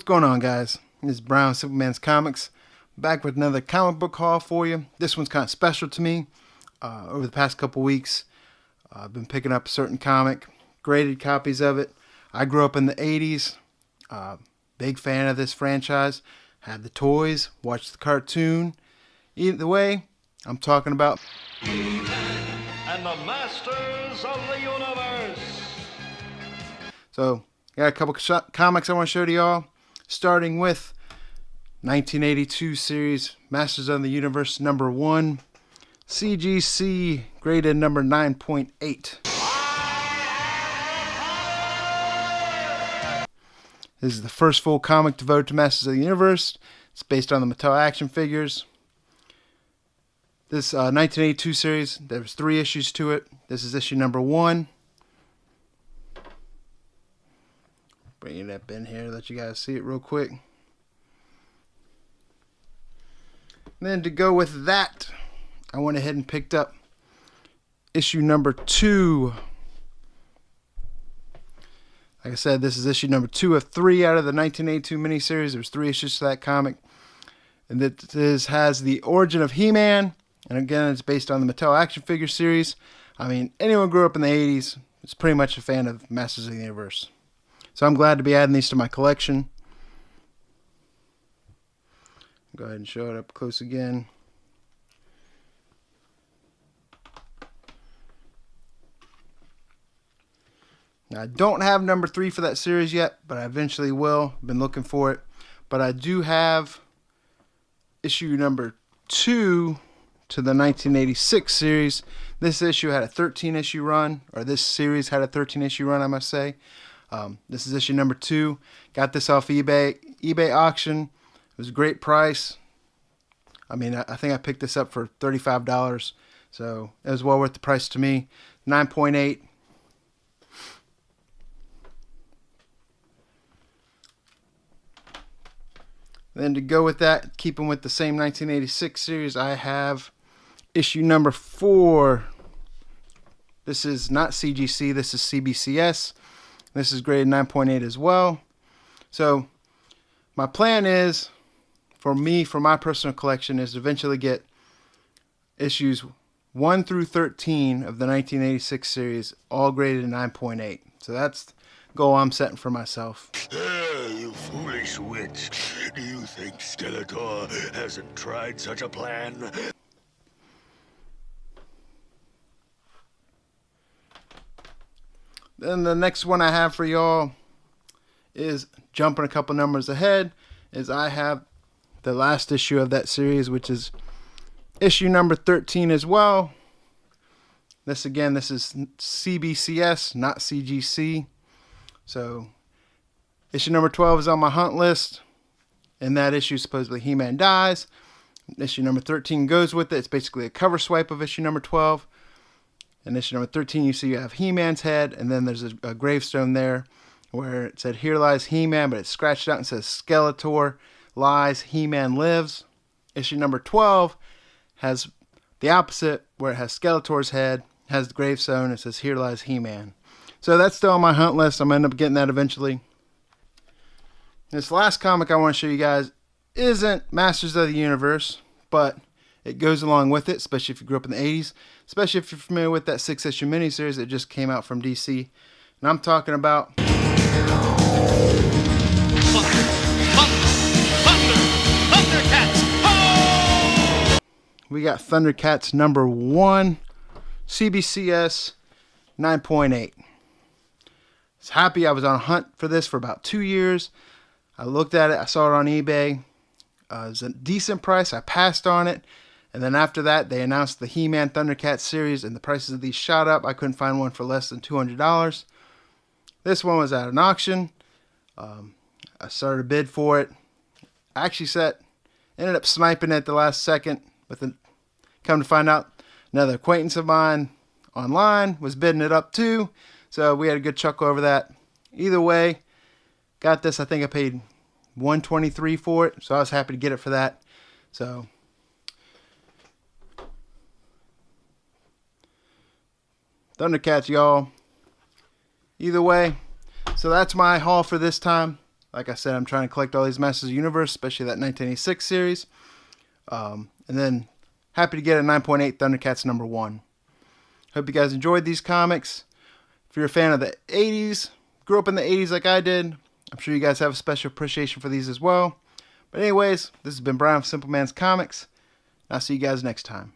going on, guys? This is Brown Superman's Comics, back with another comic book haul for you. This one's kind of special to me. Over the past couple weeks, I've been picking up a certain comic, graded copies of it. I grew up in the 80s, big fan of this franchise, had the toys, watched the cartoon. Either way, I'm talking about and the Masters of the Universe. So, I got a couple comics I want to show to y'all, starting with 1982 series, Masters of the Universe number 1, CGC, graded number 9.8. This is the first full comic devoted to Masters of the Universe. It's based on the MOTU action figures. This 1982 series, there was 3 issues to it. This is issue number 1. Bring it up in here, let you guys see it real quick. And then to go with that, I went ahead and picked up issue number 2. Like I said, this is issue number 2 of 3 out of the 1982 miniseries. There's 3 issues to that comic. And this has the origin of He-Man. And again, it's based on the Mattel action figure series. I mean, anyone who grew up in the 80s is pretty much a fan of Masters of the Universe. So I'm glad to be adding these to my collection. Go ahead and show it up close again. Now, I don't have number 3 for that series yet, but I eventually will. I've been looking for it. But I do have issue number 2 to the 1986 series. This issue had a 13-issue run, or this series had a 13-issue run, I must say. This is issue number 2. Got this off eBay auction. It was a great price. I mean, I think I picked this up for $35, so it was well worth the price to me. 9.8. Then to go with that, keeping with the same 1986 series, I have issue number 4. This is not CGC, this is CBCS. This is graded 9.8 as well. So my plan is, for my personal collection, is to eventually get issues 1 through 13 of the 1986 series, all graded 9.8. So that's the goal I'm setting for myself. You foolish witch. Do you think Skeletor hasn't tried such a plan? Then the next one I have for y'all is jumping a couple numbers ahead. I have the last issue of that series, which is issue number 13 as well. This is CBCS, not CGC. So issue number 12 is on my hunt list. In that issue, supposedly He-Man dies. Issue number 13 goes with it. It's basically a cover swipe of issue number 12. In issue number 13, you see you have He-Man's head, and then there's a gravestone there where it said, "Here lies He-Man," but it's scratched out and says, "Skeletor lies, He-Man lives." Issue number 12 has the opposite, where it has Skeletor's head, has the gravestone, and it says, "Here lies He-Man." So that's still on my hunt list. I'm going to end up getting that eventually. This last comic I want to show you guys isn't Masters of the Universe, but it goes along with it, especially if you grew up in the 80s, especially if you're familiar with that 6-issue miniseries that just came out from DC. And I'm talking about Thundercats! Oh! We got Thundercats number 1, CBCS 9.8. I was happy. I was on a hunt for this for about 2 years. I looked at it. I saw it on eBay. It was a decent price. I passed on it. And then after that, they announced the He-Man Thundercats series, and the prices of these shot up. I couldn't find one for less than $200. This one was at an auction. I started a bid for it. I actually ended up sniping it at the last second. But then, come to find out, another acquaintance of mine online was bidding it up too. So we had a good chuckle over that. Either way, got this. I think I paid $123 for it. So I was happy to get it for that. So Thundercats, y'all. Either way, so that's my haul for this time. Like I said, I'm trying to collect all these Masters of the Universe, especially that 1986 series. And then happy to get a 9.8 Thundercats #1. Hope you guys enjoyed these comics. If you're a fan of the 80s, grew up in the 80s like I did, I'm sure you guys have a special appreciation for these as well. But anyways, this has been Brian from Simple Man's Comics. I'll see you guys next time.